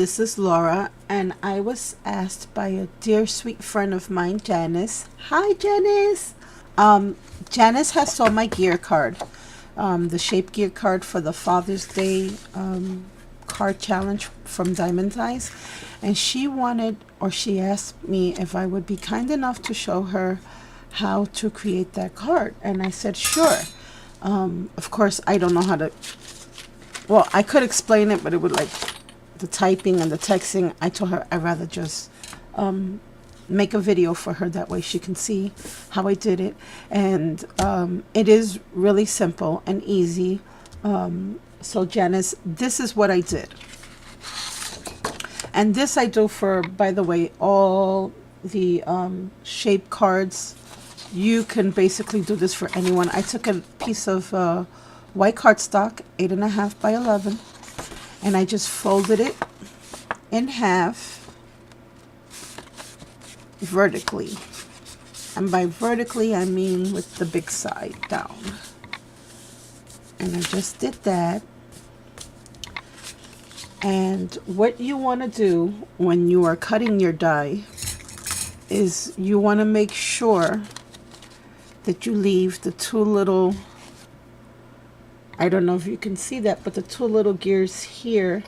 This is Laura, and I was asked by a dear sweet friend of mine, Janice. Hi, Janice. Um, Janice has saw my gear card, the shape gear card for the Father's Day card challenge from Diamond Eyes, and she wanted, or she asked me if I would be kind enough to show her how to create that card, and I said sure. Of course, I don't know how to. Well, I could explain it, but it would like the typing and the texting. I told her I'd rather just make a video for her, that way she can see how I did it. And it is really simple and easy. So Janice, this is what I did, and this I do for, by the way, all the shape cards. You can basically do this for anyone. I took a piece of white cardstock, 8.5 by 11, and I just folded it in half vertically. And by vertically, I mean with the big side down. And I just did that. And what you want to do when you are cutting your die is you want to make sure that you leave the two little, I don't know if you can see that, but the two little gears here,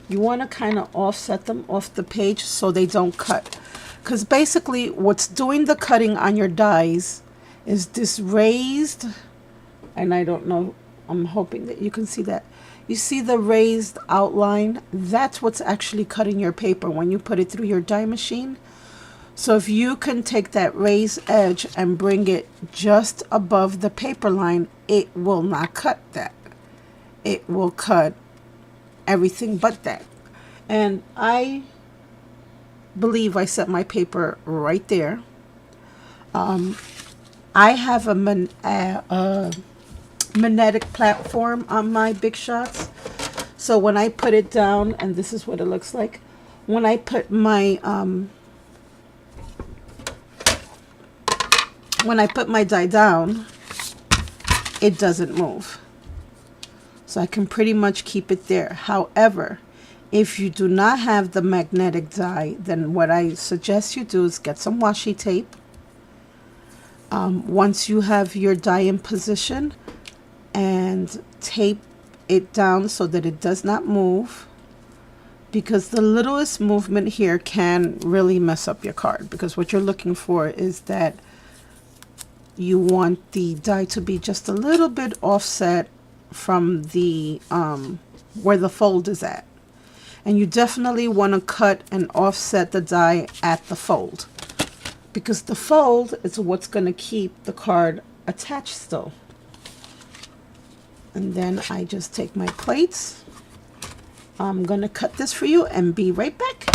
you want to kind of offset them off the page so they don't cut. Because basically what's doing the cutting on your dies is this raised, and I don't know, I'm hoping that you can see that. You see the raised outline? That's what's actually cutting your paper when you put it through your die machine. So if you can take that raised edge and bring it just above the paper line, it will not cut that. It will cut everything but that. And I believe I set my paper right there. I have a magnetic platform on my Big Shots. So when I put it down, and this is what it looks like, when I put my die down, it doesn't move. So I can pretty much keep it there. However, if you do not have the magnetic die, then what I suggest you do is get some washi tape. Once you have your die in position, and tape it down so that it does not move, because the littlest movement here can really mess up your card, because what you're looking for is that you want the die to be just a little bit offset from the where the fold is at. And you definitely want to cut and offset the die at the fold, because the fold is what's going to keep the card attached still. And then I just take my plates. I'm going to cut this for you and be right back.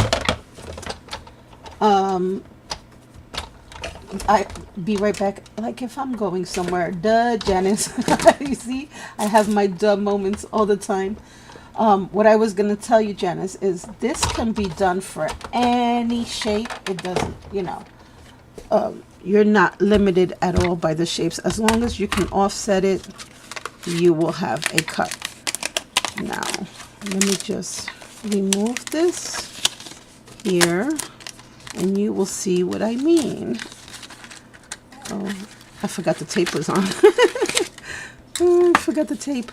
I be right back, like if I'm going somewhere. Duh, Janice. You see, I have my duh moments all the time. What I was going to tell you, Janice, is this can be done for any shape. It doesn't, you're not limited at all by the shapes. As long as you can offset it, you will have a cut. Now, let me just remove this here, and you will see what I mean. Oh, I forgot the tape was on. Oh, I forgot the tape.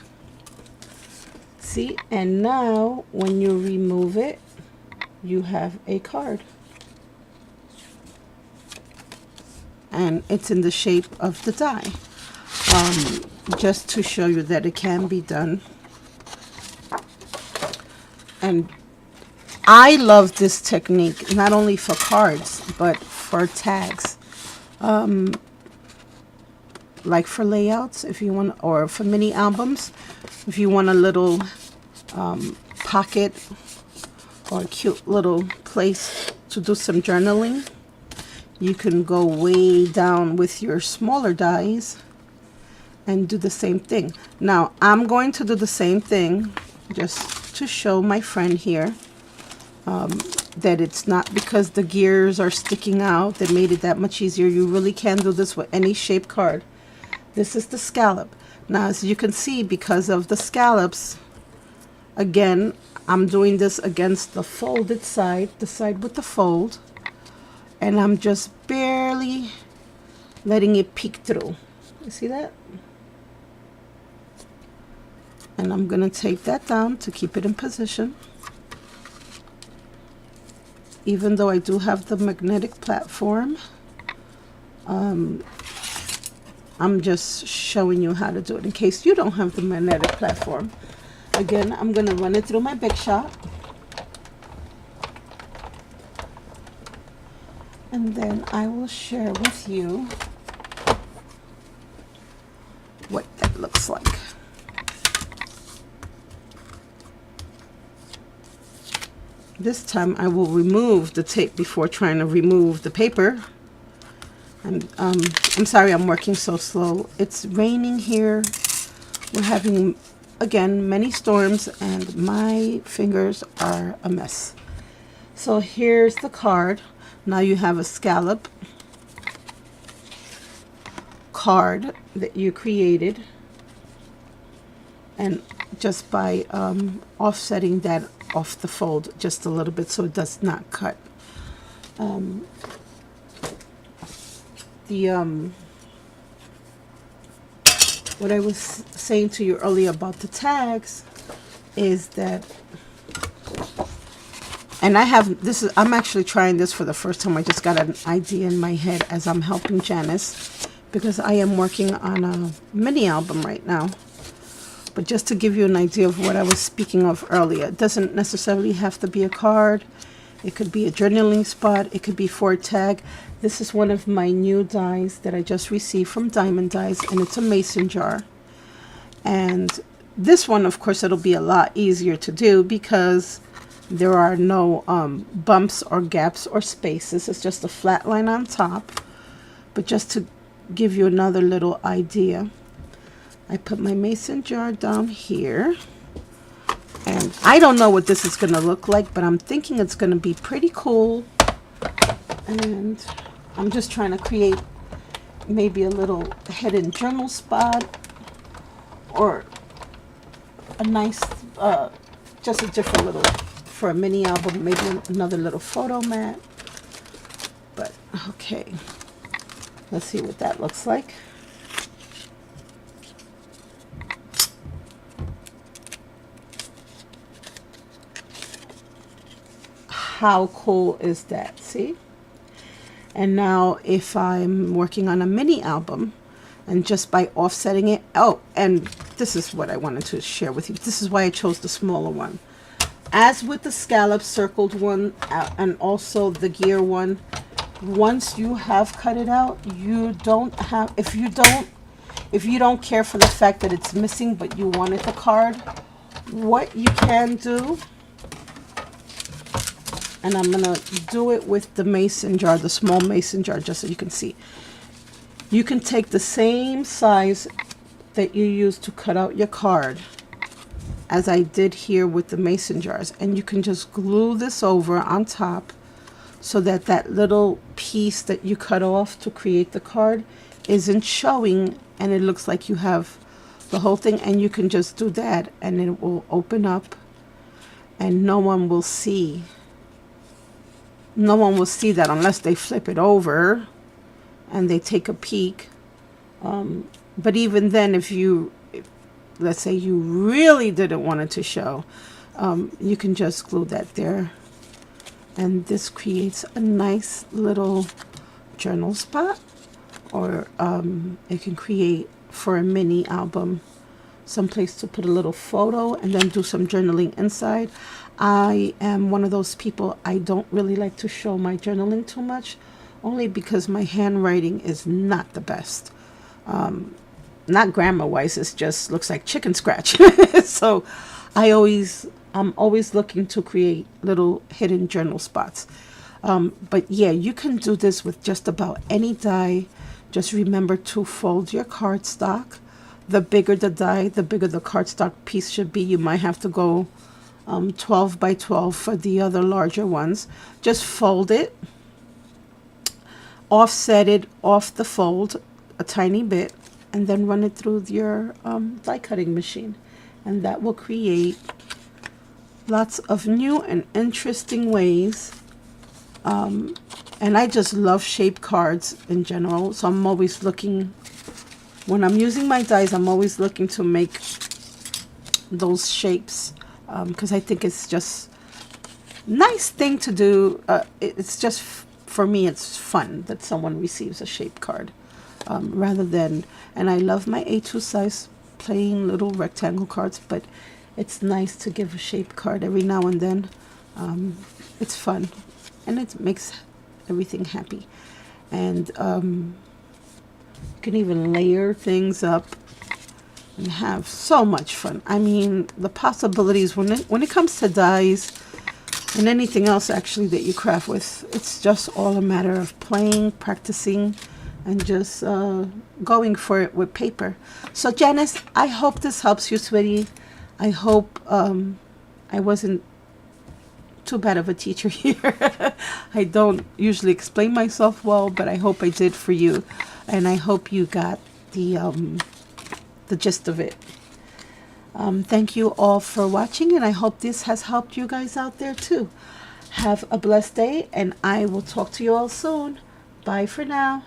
See, and now when you remove it, you have a card. And it's in the shape of the die. Just to show you that it can be done. And I love this technique, not only for cards, but for tags. Like for layouts, if you want, or for mini albums, if you want a little pocket or a cute little place to do some journaling, you can go way down with your smaller dies and do the same thing. Now I'm going to do the same thing just to show my friend here that it's not because the gears are sticking out that made it that much easier. You really can do this with any shape card. This is the scallop. Now, as you can see, because of the scallops, again, I'm doing this against the folded side, the side with the fold, and I'm just barely letting it peek through. You see that? And I'm gonna tape that down to keep it in position. Even though I do have the magnetic platform, I'm just showing you how to do it in case you don't have the magnetic platform. Again, I'm gonna run it through my Big Shot. And then I will share with you what that looks like. This time I will remove the tape before trying to remove the paper. And I'm sorry I'm working so slow. It's raining here. We're having, again, many storms, and my fingers are a mess. So here's the card. Now you have a scallop card that you created, and just by offsetting that off the fold just a little bit so it does not cut. What I was saying to you earlier about the tags is that, and I'm actually trying this for the first time. I just got an idea in my head as I'm helping Janice, because I am working on a mini album right now. But just to give you an idea of what I was speaking of earlier, it doesn't necessarily have to be a card. It could be a journaling spot. It could be for a tag. This is one of my new dies that I just received from Diamond Dies, and it's a mason jar. And this one, of course, it'll be a lot easier to do because there are no bumps or gaps or spaces. It's just a flat line on top. But just to give you another little idea, I put my mason jar down here, and I don't know what this is going to look like, but I'm thinking it's going to be pretty cool. And I'm just trying to create maybe a little hidden journal spot, or a nice, just a different little, for a mini album, maybe another little photo mat. But okay, let's see what that looks like. How cool is that? See? And now if I'm working on a mini album, and just by offsetting it, oh, and this is what I wanted to share with you. This is why I chose the smaller one. As with the scallop circled one and also the gear one, once you have cut it out, you don't have, if you don't care for the fact that it's missing but you wanted the card, what you can do, and I'm gonna do it with the mason jar, the small mason jar, just so you can see. You can take the same size that you used to cut out your card, as I did here with the mason jars, and you can just glue this over on top so that that little piece that you cut off to create the card isn't showing, and it looks like you have the whole thing. And you can just do that and it will open up, and no one will see that unless they flip it over and they take a peek. But even then, if let's say you really didn't want it to show, you can just glue that there, and this creates a nice little journal spot, or it can create for a mini album someplace to put a little photo and then do some journaling inside. I am one of those people, I don't really like to show my journaling too much, only because my handwriting is not the best. Not grammar wise, it just looks like chicken scratch. So I'm always looking to create little hidden journal spots. But yeah, you can do this with just about any die. Just remember to fold your cardstock. The bigger the die, the bigger the cardstock piece should be. You might have to go 12 by 12 for the other larger ones. Just fold it, offset it off the fold a tiny bit, and then run it through your die cutting machine, and that will create lots of new and interesting ways. And I just love shape cards in general. So I'm always looking, when I'm using my dies, I'm always looking to make those shapes. Because I think it's just nice thing to do. It's just, for me, it's fun that someone receives a shape card. Rather than, and I love my A2 size plain little rectangle cards, but it's nice to give a shape card every now and then. It's fun, and it makes everything happy. And you can even layer things up and have so much fun. I mean, the possibilities when it comes to dies and anything else actually that you craft with, it's just all a matter of playing, practicing, and just going for it with paper. So Janice, I hope this helps you, sweetie. I hope I wasn't too bad of a teacher here. I don't usually explain myself well, but I hope I did for you, and I hope you got the gist of it. Thank you all for watching, and I hope this has helped you guys out there too. Have a blessed day, and I will talk to you all soon. Bye for now.